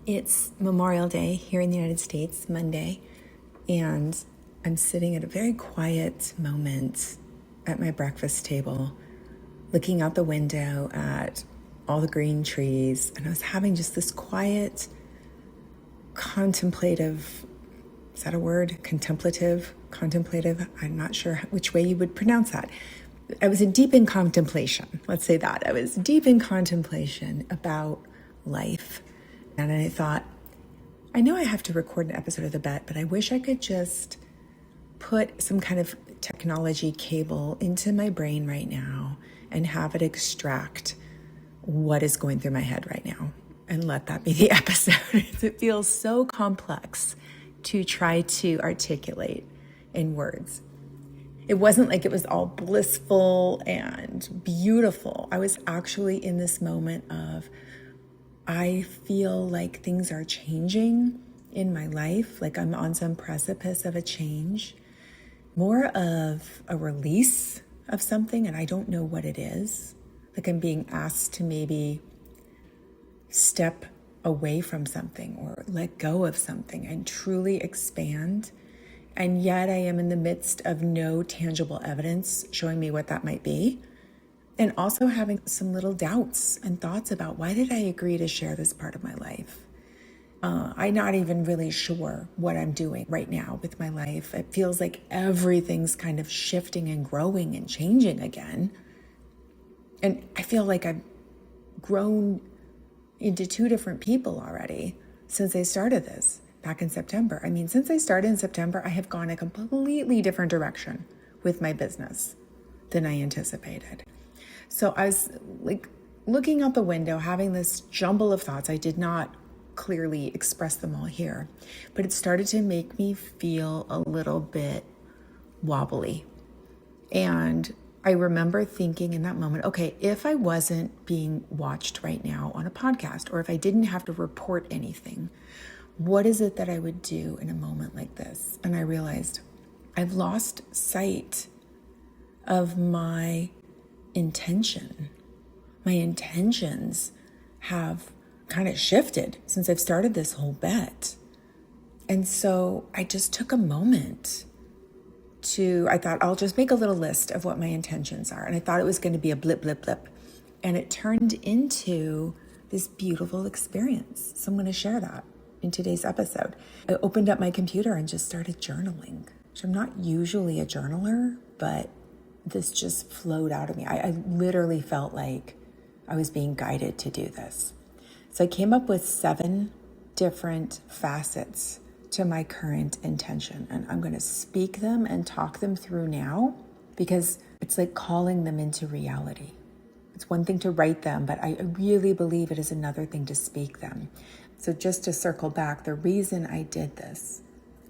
It's Memorial Day here in the United States, Monday, and I'm sitting at a very quiet moment at my breakfast table, looking out the window at all the green trees, and I was having just this quiet, contemplative, is that a word? Contemplative? I'm not sure which way you would pronounce that. I was deep in contemplation, let's say that. I was deep in contemplation about life. And I thought, I know I have to record an episode of The Bet, but I wish I could just put some kind of technology cable into my brain right now and have it extract what is going through my head right now and let that be the episode. It feels so complex to try to articulate in words. It wasn't like it was all blissful and beautiful. I was actually in this moment of, I feel like things are changing in my life, like I'm on some precipice of a change, more of a release of something, and I don't know what it is. Like I'm being asked to maybe step away from something or let go of something and truly expand. And yet I am in the midst of no tangible evidence showing me what that might be. And also having some little doubts and thoughts about, why did I agree to share this part of my life? I'm not even really sure what I'm doing right now with my life. It feels like everything's kind of shifting and growing and changing again. And I feel like I've grown into two different people already since I started this back in September. I mean, since I started in September, I have gone a completely different direction with my business than I anticipated. So I was like looking out the window, having this jumble of thoughts. I did not clearly express them all here, but it started to make me feel a little bit wobbly. And I remember thinking in that moment, okay, if I wasn't being watched right now on a podcast, or if I didn't have to report anything, what is it that I would do in a moment like this? And I realized I've lost sight of my intention. My intentions have kind of shifted since I've started this whole bet. And so I just took a moment I thought I'll just make a little list of what my intentions are. And I thought it was going to be a blip, blip, blip. And it turned into this beautiful experience. So I'm going to share that in today's episode. I opened up my computer and just started journaling. So I'm not usually a journaler, but this just flowed out of me. I literally felt like I was being guided to do this. So I came up with 7 different facets to my current intention. And I'm going to speak them and talk them through now, because it's like calling them into reality. It's one thing to write them, but I really believe it is another thing to speak them. So just to circle back, the reason I did this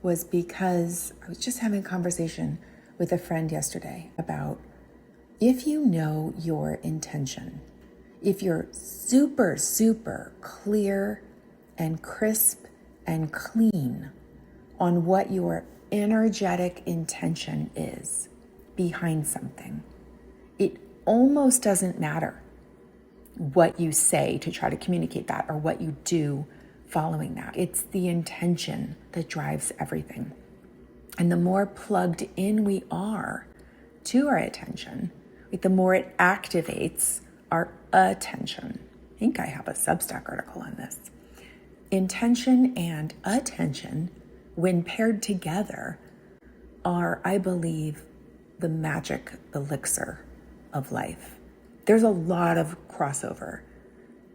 was because I was just having a conversation with a friend yesterday about, if you know your intention, if you're super, super clear and crisp and clean on what your energetic intention is behind something, it almost doesn't matter what you say to try to communicate that or what you do following that. It's the intention that drives everything. And the more plugged in we are to our attention, the more it activates our attention. I think I have a Substack article on this. Intention and attention, when paired together, are, I believe, the magic elixir of life. There's a lot of crossover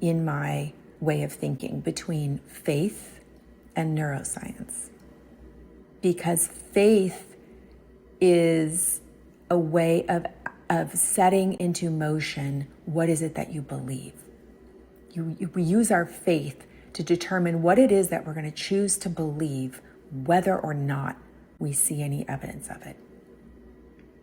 in my way of thinking between faith and neuroscience, because faith is a way of setting into motion what is it that you believe. We use our faith to determine what it is that we're going to choose to believe, whether or not we see any evidence of it.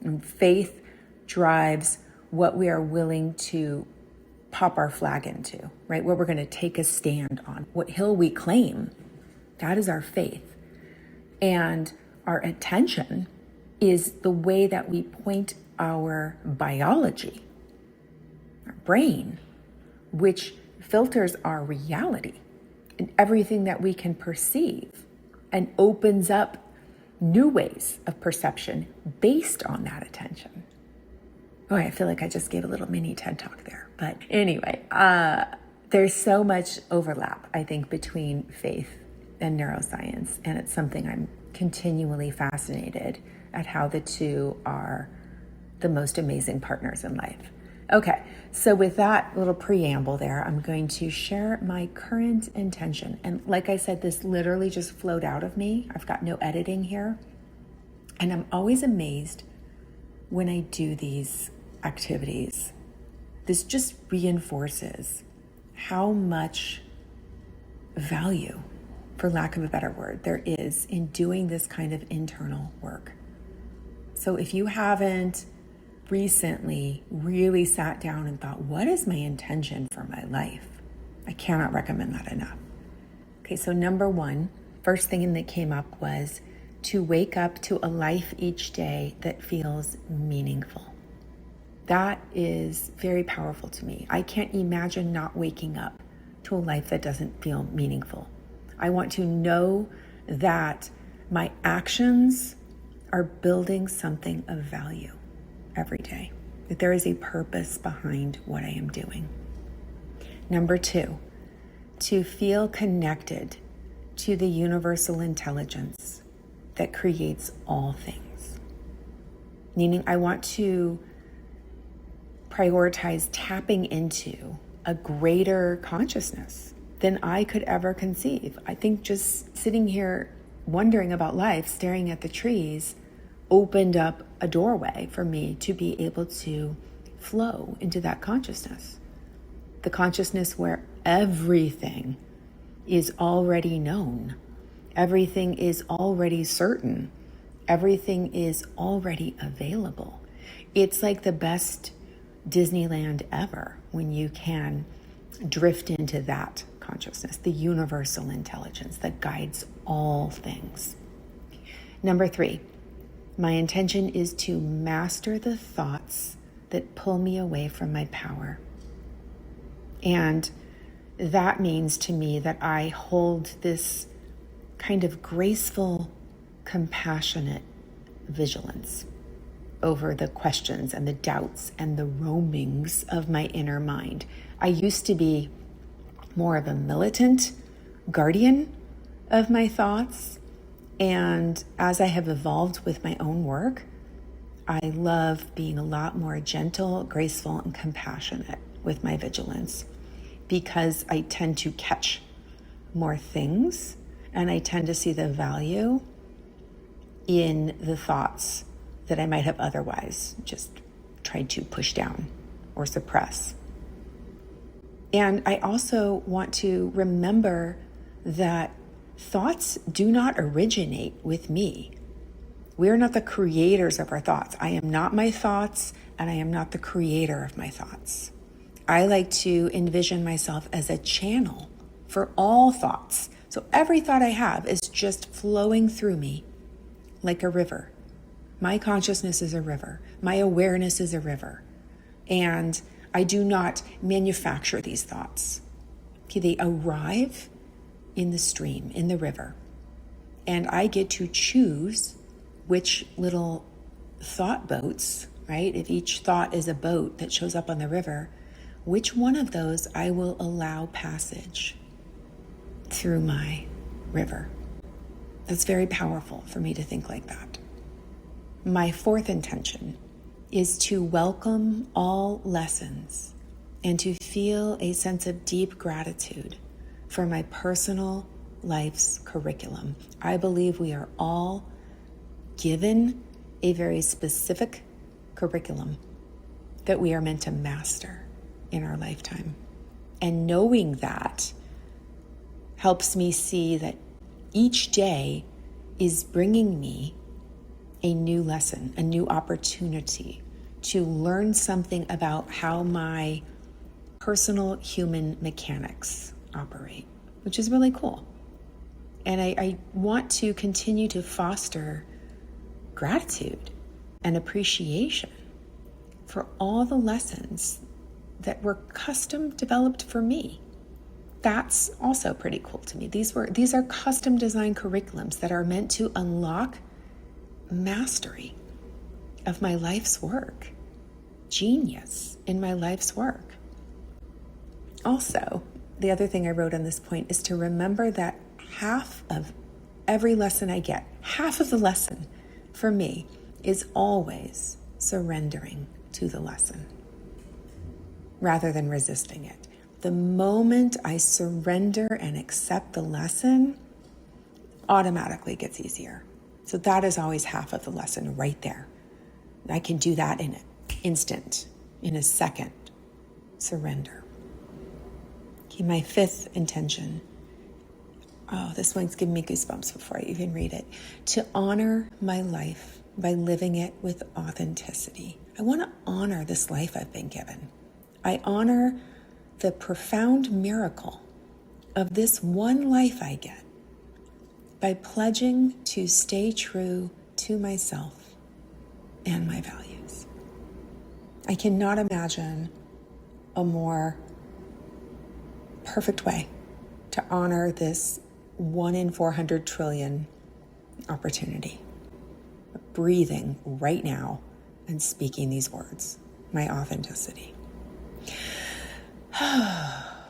And faith drives what we are willing to pop our flag into, right? What we're going to take a stand on, what hill we claim. That is our faith. And our attention is the way that we point our biology, our brain, which filters our reality and everything that we can perceive, and opens up new ways of perception based on that attention. Oh, I feel like I just gave a little mini TED Talk there. But anyway, there's so much overlap, I think, between faith and neuroscience. And it's something I'm continually fascinated at, how the two are the most amazing partners in life. Okay, so with that little preamble there, I'm going to share my current intention. And like I said, this literally just flowed out of me. I've got no editing here. And I'm always amazed when I do these activities. This just reinforces how much value, for lack of a better word, there is in doing this kind of internal work. So if you haven't recently really sat down and thought, what is my intention for my life? I cannot recommend that enough. Okay, so number one, first thing that came up was to wake up to a life each day that feels meaningful. That is very powerful to me. I can't imagine not waking up to a life that doesn't feel meaningful. I want to know that my actions are building something of value every day, that there is a purpose behind what I am doing. Number two, to feel connected to the universal intelligence that creates all things. Meaning I want to prioritize tapping into a greater consciousness than I could ever conceive. I think just sitting here wondering about life, staring at the trees, opened up a doorway for me to be able to flow into that consciousness. The consciousness where everything is already known. Everything is already certain. Everything is already available. It's like the best Disneyland ever when you can drift into that consciousness, the universal intelligence that guides all things. Number three, my intention is to master the thoughts that pull me away from my power. And that means to me that I hold this kind of graceful, compassionate vigilance over the questions and the doubts and the roamings of my inner mind. I used to be more of a militant guardian of my thoughts. And as I have evolved with my own work, I love being a lot more gentle, graceful, and compassionate with my vigilance, because I tend to catch more things and I tend to see the value in the thoughts that I might have otherwise just tried to push down or suppress. And I also want to remember that thoughts do not originate with me. We are not the creators of our thoughts. I am not my thoughts, and I am not the creator of my thoughts. I like to envision myself as a channel for all thoughts. So every thought I have is just flowing through me like a river. My consciousness is a river. My awareness is a river. And I do not manufacture these thoughts. Okay, they arrive in the stream, in the river. And I get to choose which little thought boats, right? If each thought is a boat that shows up on the river, which one of those I will allow passage through my river. That's very powerful for me to think like that. My fourth intention is to welcome all lessons and to feel a sense of deep gratitude for my personal life's curriculum. I believe we are all given a very specific curriculum that we are meant to master in our lifetime. And knowing that helps me see that each day is bringing me a new lesson, a new opportunity to learn something about how my personal human mechanics operate, which is really cool. And I want to continue to foster gratitude and appreciation for all the lessons that were custom developed for me, That's also pretty cool to me. These are custom designed curriculums that are meant to unlock mastery of my life's work, genius in my life's work. Also, the other thing I wrote on this point is to remember that half of every lesson I get, half of the lesson for me is always surrendering to the lesson rather than resisting it. The moment I surrender and accept the lesson, automatically gets easier. So that is always half of the lesson right there. I can do that in an instant, in a second. Surrender. Okay, my fifth intention. Oh, this one's giving me goosebumps before I even read it. To honor my life by living it with authenticity. I want to honor this life I've been given. I honor the profound miracle of this one life I get by pledging to stay true to myself and my values. I cannot imagine a more perfect way to honor this 1 in 400 trillion opportunity. Breathing right now and speaking these words, my authenticity.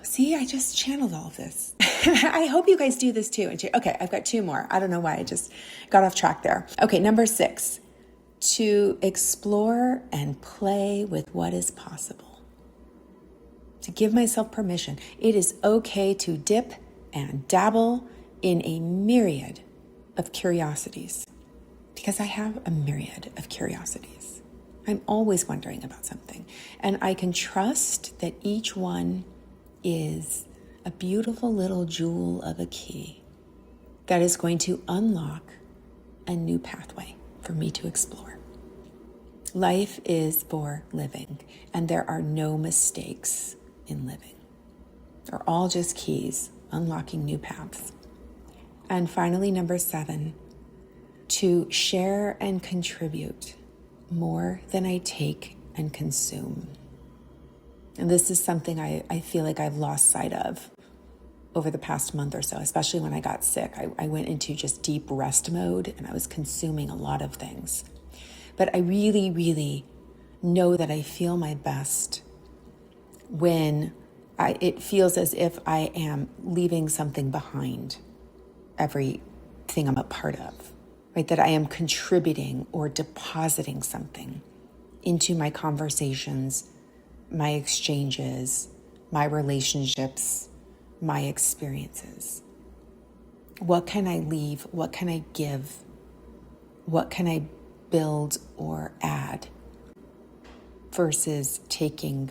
See, I just channeled all of this. I hope you guys do this too. Okay, I've got 2 more. I don't know why I just got off track there. Okay, number 6, to explore and play with what is possible. To give myself permission. It is okay to dip and dabble in a myriad of curiosities, because I have a myriad of curiosities. I'm always wondering about something, and I can trust that each one is a beautiful little jewel of a key that is going to unlock a new pathway for me to explore. Life is for living, and there are no mistakes in living. They're all just keys, unlocking new paths. And finally, number 7, to share and contribute more than I take and consume. And this is something I feel like I've lost sight of over the past month or so, especially when I got sick. I went into just deep rest mode and I was consuming a lot of things. But I really, really know that I feel my best when it feels as if I am leaving something behind, everything I'm a part of, right? That I am contributing or depositing something into my conversations, my exchanges, my relationships, my experiences. What can I leave? What can I give? What can I build or add? Versus taking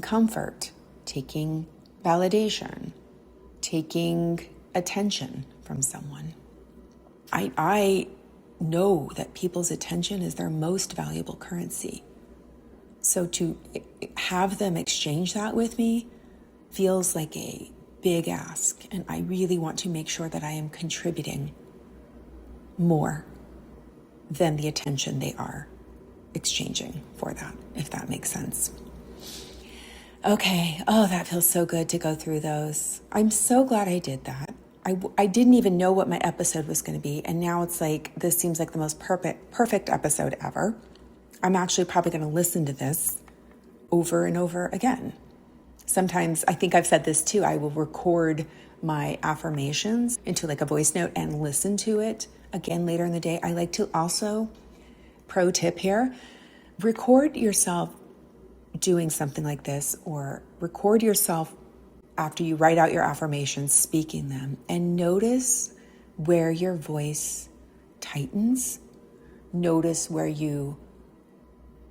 comfort, taking validation, taking attention from someone. I know that people's attention is their most valuable currency. So to have them exchange that with me feels like a big ask. And I really want to make sure that I am contributing more than the attention they are exchanging for that, if that makes sense. Okay. Oh, that feels so good to go through those. I'm so glad I did that. I didn't even know what my episode was going to be. And now it's like, this seems like the most perfect episode ever. I'm actually probably going to listen to this over and over again. Sometimes, I think I've said this too, I will record my affirmations into like a voice note and listen to it again later in the day. I like to also, pro tip here, record yourself doing something like this, or record yourself after you write out your affirmations, speaking them, and notice where your voice tightens. Notice where you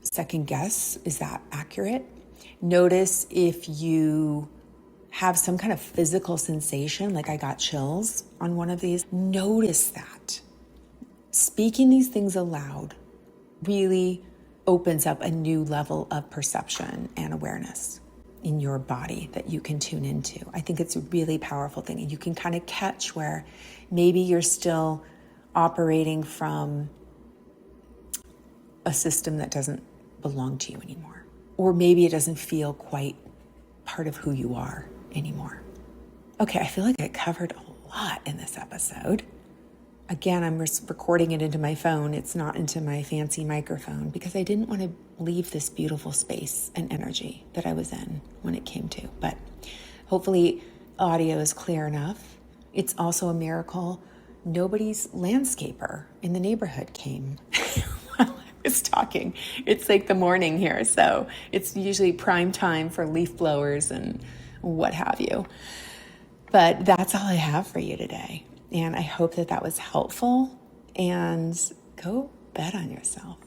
second guess, is that accurate? Notice if you have some kind of physical sensation, like I got chills on one of these. Notice that. Speaking these things aloud really opens up a new level of perception and awareness in your body that you can tune into. I think it's a really powerful thing. And you can kind of catch where maybe you're still operating from a system that doesn't belong to you anymore. Or maybe it doesn't feel quite part of who you are anymore. Okay, I feel like I covered a lot in this episode. Again, I'm recording it into my phone. It's not into my fancy microphone because I didn't want to leave this beautiful space and energy that I was in when it came to. But hopefully audio is clear enough. It's also a miracle nobody's landscaper in the neighborhood came while I was talking. It's like the morning here, so it's usually prime time for leaf blowers and what have you. But that's all I have for you today. And I hope that was helpful. And go bet on yourself.